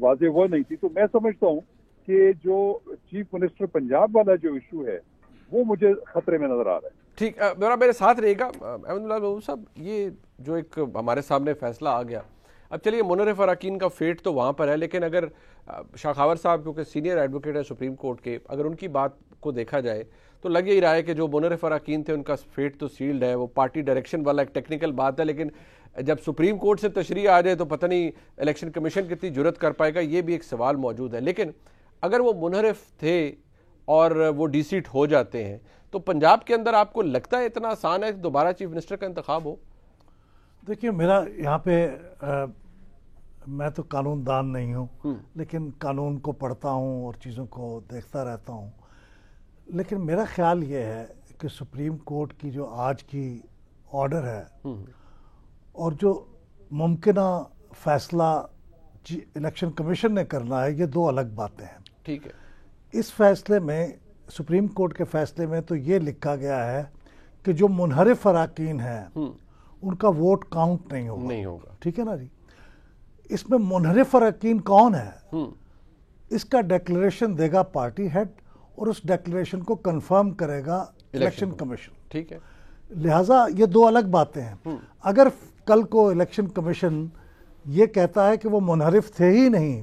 واضح وہ نہیں تھی. تو میں سمجھتا ہوں کہ جو چیف منسٹر پنجاب والا جو ایشو ہے وہ مجھے خطرے میں نظر آ رہا ہے. ٹھیک، میرے ساتھ رہے گا احمد اللہ محبوب صاحب. یہ جو ایک ہمارے سامنے فیصلہ آ گیا، اب چلیے منرف اراکین کا فیٹ تو وہاں پر ہے، لیکن اگر شاخاور صاحب کیونکہ سینئر ایڈوکیٹ ہے سپریم کورٹ کے، اگر ان کی بات کو دیکھا جائے تو لگ یہی رہا ہے کہ جو منرف اراکین تھے ان کا فیٹ تو سیلڈ ہے. وہ پارٹی ڈائریکشن والا ایک ٹیکنیکل بات ہے، لیکن جب سپریم کورٹ سے تشریح آ جائے تو پتہ نہیں الیکشن کمیشن کتنی جرت کر پائے گا، یہ بھی ایک سوال موجود ہے. لیکن اگر وہ منحرف تھے اور وہ ڈی سیٹ ہو جاتے ہیں تو پنجاب کے اندر آپ کو لگتا ہے اتنا آسان ہے کہ دوبارہ چیف منسٹر کا انتخاب ہو؟ دیکھیے میرا یہاں پہ میں تو قانون دان نہیں ہوں، لیکن قانون کو پڑھتا ہوں اور چیزوں کو دیکھتا رہتا ہوں. لیکن میرا خیال یہ ہے کہ سپریم کورٹ کی جو آج کی آرڈر ہے اور جو ممکنہ فیصلہ الیکشن کمیشن نے کرنا ہے، یہ دو الگ باتیں ہیں. ٹھیک ہے. اس فیصلے میں، سپریم کورٹ کے فیصلے میں تو یہ لکھا گیا ہے کہ جو منحرف اراکین ہیں ان کا ووٹ کاؤنٹ نہیں ہوگا. ٹھیک ہے نا جی. اس میں منحرف اراکین کون ہے، اس کا ڈیکلیریشن دے گا پارٹی ہیڈ اور اس ڈیکلیریشن کو کنفرم کرے گا الیکشن کمیشن. ٹھیک ہے. لہٰذا یہ دو الگ باتیں ہیں. اگر کل کو الیکشن کمیشن یہ کہتا ہے کہ وہ منحرف تھے ہی نہیں،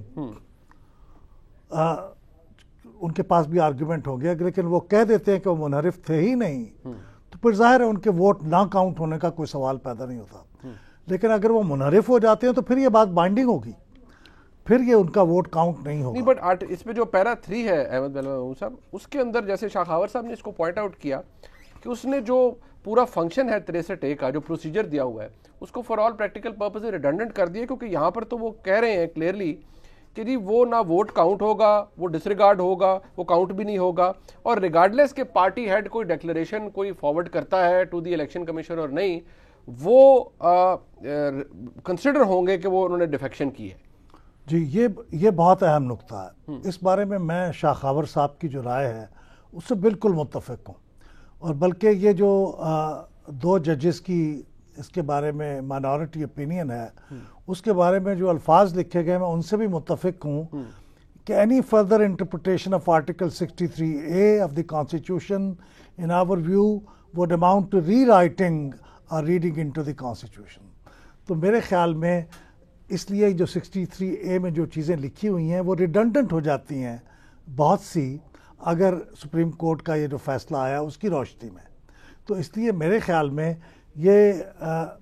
ان کے پاس بھی آرگیومنٹ ہو گیا، لیکن وہ کہہ دیتے ہیں کہ وہ منحرف تھے ہی نہیں، تو پھر ظاہر ہے ان کے ووٹ نہ کاؤنٹ ہونے کا کوئی سوال پیدا نہیں ہوتا. لیکن اگر وہ منحرف ہو جاتے ہیں تو پھر یہ بات بائنڈنگ ہوگی، پھر یہ ان کا ووٹ کاؤنٹ نہیں ہوگا. بٹ اس میں جو پیرا 3 ہے احمد محمود صاحب، اس کے اندر جیسے شاخاور صاحب نے اس کو پوائنٹ آؤٹ کیا کہ اس نے جو پورا فنکشن ہے 63A کا جو پروسیجر دیا ہوا ہے اس کو for all practical purpose redundant کر دیا، کیونکہ یہاں پر تو وہ کہہ رہے ہیں کلیئرلی کہ جی وہ نہ ووٹ کاؤنٹ ہوگا، وہ ڈسریگارڈ ہوگا، وہ کاؤنٹ بھی نہیں ہوگا، اور ریگارڈلیس کہ پارٹی ہیڈ کوئی ڈیکلیریشن کوئی فارورڈ کرتا ہے ٹو دی الیکشن کمیشن اور نہیں، وہ کنسیڈر ہوں گے کہ وہ انہوں نے ڈیفیکشن کی ہے. جی یہ بہت اہم نقطہ ہے. اس بارے میں شاخاور صاحب کی جو رائے ہے اس سے بالکل متفق ہوں، اور بلکہ یہ جو 2 ججز کی اس کے بارے میں مائنورٹی اپینین ہے، اس کے بارے میں جو الفاظ لکھے گئے میں ان سے بھی متفق ہوں کہ any further interpretation of article 63A of the constitution in our view would amount to rewriting or reading into the constitution. تو میرے خیال میں اس لیے جو 63A میں جو چیزیں لکھی ہوئی ہیں وہ ریڈنڈنٹ ہو جاتی ہیں بہت سی، اگر سپریم کورٹ کا یہ جو فیصلہ آیا اس کی روشنی میں. تو اس لیے میرے خیال میں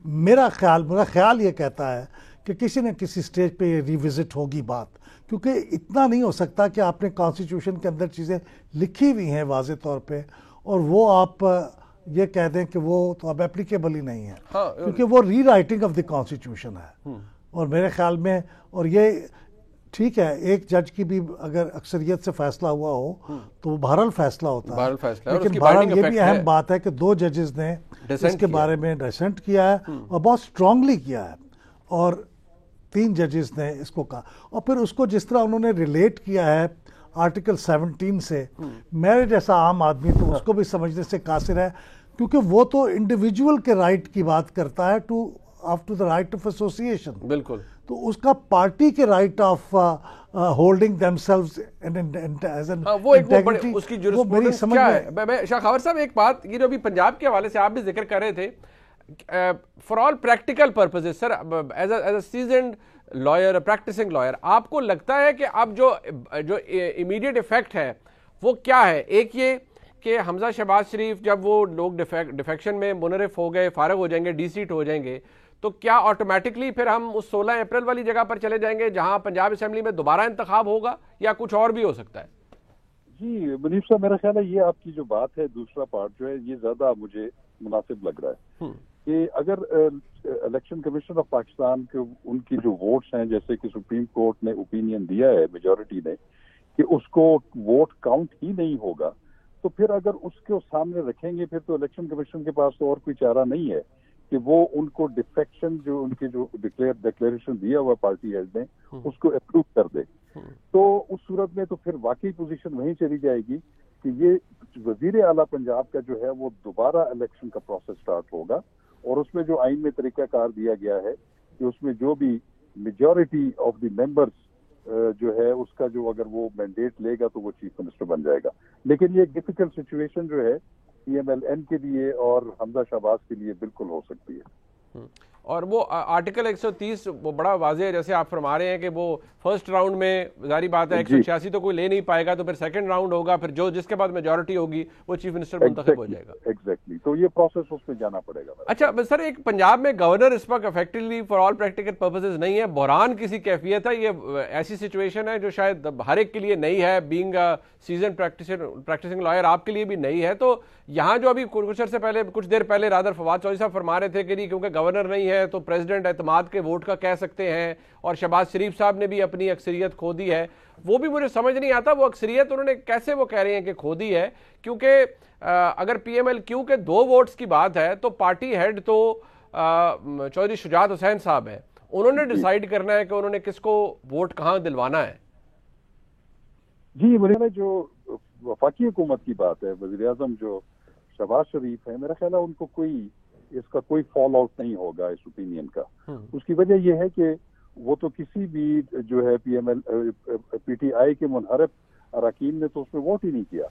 میرا خیال یہ کہتا ہے کہ کسی نہ کسی سٹیج پہ یہ ریوزٹ ہوگی بات، کیونکہ اتنا نہیں ہو سکتا کہ آپ نے کانسٹیٹیوشن کے اندر چیزیں لکھی ہوئی ہیں واضح طور پہ اور وہ آپ یہ کہہ دیں کہ وہ تو اب اپلیکیبل ہی نہیں ہے، کیونکہ وہ ری رائٹنگ آف دی کانسٹیٹیوشن ہے. اور میرے خیال میں، اور یہ ٹھیک ہے ایک جج کی بھی اگر اکثریت سے فیصلہ ہوا ہو تو وہ بہرحال فیصلہ ہوتا ہے، لیکن بہرحال یہ بھی اہم بات ہے کہ 2 ججز نے اس کے بارے میں ڈسینٹ کیا ہے اور بہت اسٹرانگلی کیا ہے، اور 3 ججز نے اس کو کہا. اور پھر اس کو جس طرح انہوں نے ریلیٹ کیا ہے آرٹیکل 17 سے، میرے جیسا عام آدمی تو اس کو بھی سمجھنے سے قاصر ہے، کیونکہ وہ تو انڈیویجول کے رائٹ کی بات کرتا ہے to the right of association. بالکل. تو اس کا پارٹی کے right of holding them selves as an integrity, اس کی جورسپروڈنس کیا ہے؟ شاخاور صاحب ایک بات یہ جو ابھی پنجاب کے حوالے سے آپ بھی ذکر کر رہے تھے، for all practical purposes sir, as a seasoned lawyer, practising lawyer, آپ کو لگتا ہے کہ اب جو امیڈیٹ ایفیکٹ ہے وہ کیا ہے؟ ایک یہ کہ حمزہ شہباز شریف جب وہ لوگ ڈیفیکشن میں منحرف ہو گئے، فارغ ہو جائیں گے، ڈی سیٹ ہو جائیں گے، تو کیا آٹومیٹکلی پھر ہم اس 16 اپریل والی جگہ پر چلے جائیں گے جہاں پنجاب اسمبلی میں دوبارہ انتخاب ہوگا، یا کچھ اور بھی ہو سکتا ہے؟ جی منیف صاحب، میرا خیال ہے یہ آپ کی جو بات ہے، دوسرا پارٹ جو ہے یہ زیادہ مجھے مناسب لگ رہا ہے کہ اگر الیکشن کمیشن آف پاکستان کے ان کی جو ووٹس ہیں، جیسے کہ سپریم کورٹ نے اوپینین دیا ہے میجورٹی نے کہ اس کو ووٹ کاؤنٹ ہی نہیں ہوگا، تو پھر اگر اس کو سامنے رکھیں گے پھر تو الیکشن کمیشن کے پاس تو اور کوئی چارہ نہیں ہے کہ وہ ان کو ڈیفیکشن جو ان کے جو ڈکلیریشن دیا ہوا پارٹی ہیڈ نے اس کو اپروو کر دے. تو اس صورت میں تو پھر واقعی پوزیشن وہیں چلی جائے گی کہ یہ وزیر اعلیٰ پنجاب کا جو ہے وہ دوبارہ الیکشن کا پروسیس سٹارٹ ہوگا، اور اس میں جو آئین میں طریقہ کار دیا گیا ہے کہ اس میں جو بھی میجورٹی آف دی ممبرس جو ہے اس کا جو اگر وہ مینڈیٹ لے گا تو وہ چیف منسٹر بن جائے گا. لیکن یہ ایک ڈیفیکلٹ سچویشن جو ہے پی ایم ایل این کے لیے اور حمزہ شہباز کے لیے بالکل ہو سکتی ہے. اور وہ آرٹیکل 130 وہ بڑا واضح ہے، جیسے آپ فرما رہے ہیں کہ وہ فرسٹ راؤنڈ میں ظاہری بات ہے 186 تو کوئی لے نہیں پائے گا، تو پھر سیکنڈ راؤنڈ ہوگا، پھر جس کے بعد میجورٹی ہوگی وہ چیف منسٹر منتخب ہو جائے گا. ایگزیکٹلی، تو یہ پروسیس اس میں جانا پڑے گا. اچھا سر، ایک پنجاب میں گورنر اس وقت effectively for all practical purposes نہیں ہے، بحران کسی کیفیت ہے، یہ ایسی سچویشن ہے جو شاید ہر ایک کے لیے نئی ہے، بینگ سیزن پریکٹسنگ لائر آپ کے لیے بھی نئی ہے. تو یہاں جو ابھی کچھ دیر پہلے رادر فواد چودھری صاحب فرما رہے تھے کہ نہیں کیونکہ گورنر نہیں ہے تو پریزیڈنٹ اعتماد کے ووٹ کا کہہ سکتے ہیں، اور شہباز شریف صاحب نے بھی اپنی اکثریت کھو دی ہے، وہ بھی مجھے سمجھ نہیں آتا وہ اکثریت انہوں نے کیسے وہ کہہ رہے ہیں کہ کھو دی ہے. کیونکہ اگر پی ایم ایل کیو کے 2 ووٹس کی بات ہے تو پارٹی ہیڈ تو چودھری شجاعت حسین صاحب ہیں، انہوں نے ڈیسائیڈ کرنا ہے کہ انہوں نے کس کو ووٹ کہاں دلوانا ہے. جی میرے جو وفاقی حکومت کی بات ہے، وزیر اعظم جو شہباز شریف ہے، میرا خیال ہے ان کو اس کا کوئی فال آؤٹ نہیں ہوگا اس اوپینین کا. اس کی وجہ یہ ہے کہ وہ تو کسی بھی جو ہے پی ٹی آئی کے منحرف اراکین نے تو اس میں ووٹ ہی نہیں کیا.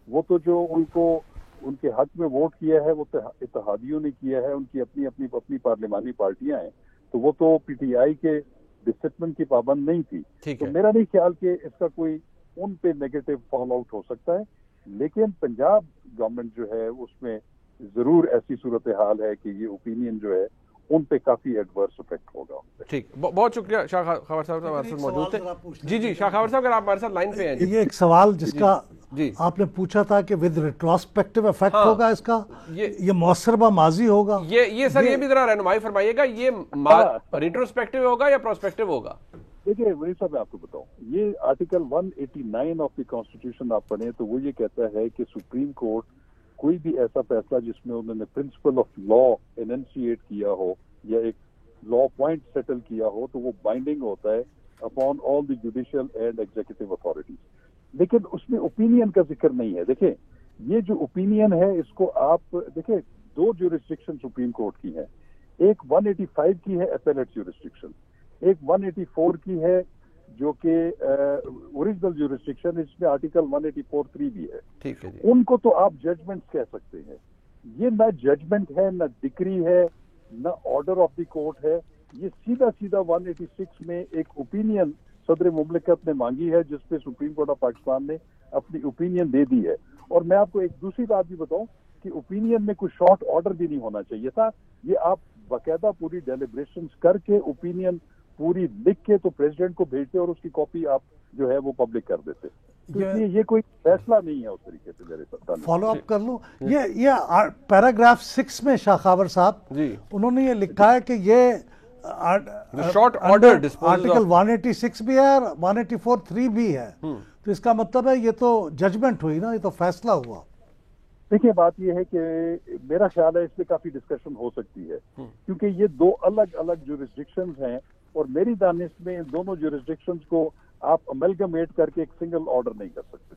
وہ تو جو ان کے حق میں ووٹ کیا ہے وہ اتحادیوں نے کیا ہے، ان کی اپنی پارلیمانی پارٹیاں ہیں، تو وہ تو پی ٹی آئی کے ڈسپلن کی پابند نہیں تھی. تو میرا نہیں خیال کہ اس کا کوئی ان پہ نیگیٹو فال آؤٹ ہو سکتا ہے. لیکن پنجاب گورنمنٹ جو ہے اس میں ضرور ایسی صورتحال ہے کہ یہ اوپینین جو ہے ان پہ کافی ایڈورس افیکٹ ہوگا. ٹھیک، بہت شکریہ شاہ خاور صاحب ہمارے ساتھ موجود تھے. جی شاہ خاور صاحب اگر آپ ہمارے ساتھ لائن پہ ہیں. یہ ایک سوال جس کا آپ نے پوچھا تھا کہ ود ریٹروسپیکٹیو افیکٹ ہوگا اس کا، یہ مؤثر ماضی ہوگا. یہ سر یہ بھی ذرا رہنمائی فرمائیے گا، یہ ریٹروسپیکٹیو ہوگا یا پروسپیکٹیو ہوگا؟ دیکھیے وہی صاحب میں آپ کو بتاؤں، یہ آرٹیکل 189 آف دی کانسٹیٹیوشن آپ پڑھیں تو وہ یہ کہتا ہے کہ سپریم کورٹ کوئی بھی ایسا فیصلہ جس میں انہوں نے پرنسپل آف لا انینشیٹ کیا ہو یا ایک لا پوائنٹ سیٹل کیا ہو تو وہ بائنڈنگ ہوتا ہے upon all the judicial and executive authorities. لیکن اس میں اوپینین کا ذکر نہیں ہے. دیکھیں یہ جو اوپینین ہے اس کو آپ دیکھیں 2 جورسڈکشن سپریم کورٹ کی ہیں، ایک 185 کی ہے اپیلیٹ جورسڈکشن، ایک 184 کی ہے جو کہ اوریجنل جورسڈکشن، اس میں آرٹیکل 184(3) بھی ہے. ان کو تو آپ ججمنٹ کہہ سکتے ہیں. یہ نہ ججمنٹ ہے، نہ ڈکری ہے، نہ آرڈر آف دی کورٹ ہے. یہ سیدھا 186 میں ایک اوپینین صدر مملکت نے مانگی ہے جس پہ سپریم کورٹ آف پاکستان نے اپنی اوپینین دے دی ہے. اور میں آپ کو ایک دوسری بات بھی بتاؤں کہ اوپینین میں کوئی شارٹ آرڈر بھی نہیں ہونا چاہیے تھا. یہ آپ باقاعدہ پوری ڈیلیبریشنز کر کے اوپینین پوری لکھ کے تو پریزیڈنٹ کو بھیجتے اور اس کی کاپی آپ جو ہے وہ پبلک کر دیتے. یہ کوئی فیصلہ نہیں ہے اس طریقے سے. میرے ساتھ فالو اپ کر لوں، یہ پیراگراف 6 میں شاہ خاور صاحب انہوں نے یہ لکھا ہے کہ یہ شارٹ آرڈر آرٹیکل 186 بھی ہے اور 184(3) بھی ہے. تو اس کا مطلب ہے یہ تو ججمنٹ ہوئی نا، یہ تو فیصلہ ہوا. دیکھیے بات یہ ہے کہ میرا خیال ہے اس پہ کافی ڈسکشن ہو سکتی ہے کیونکہ یہ 2 الگ الگ جورسڈکشنز ہیں اور میری دانش میں ان دونوں جورسڈکشنز کو آپ املگمیٹ کر کے ایک سنگل آرڈر نہیں کر سکتے.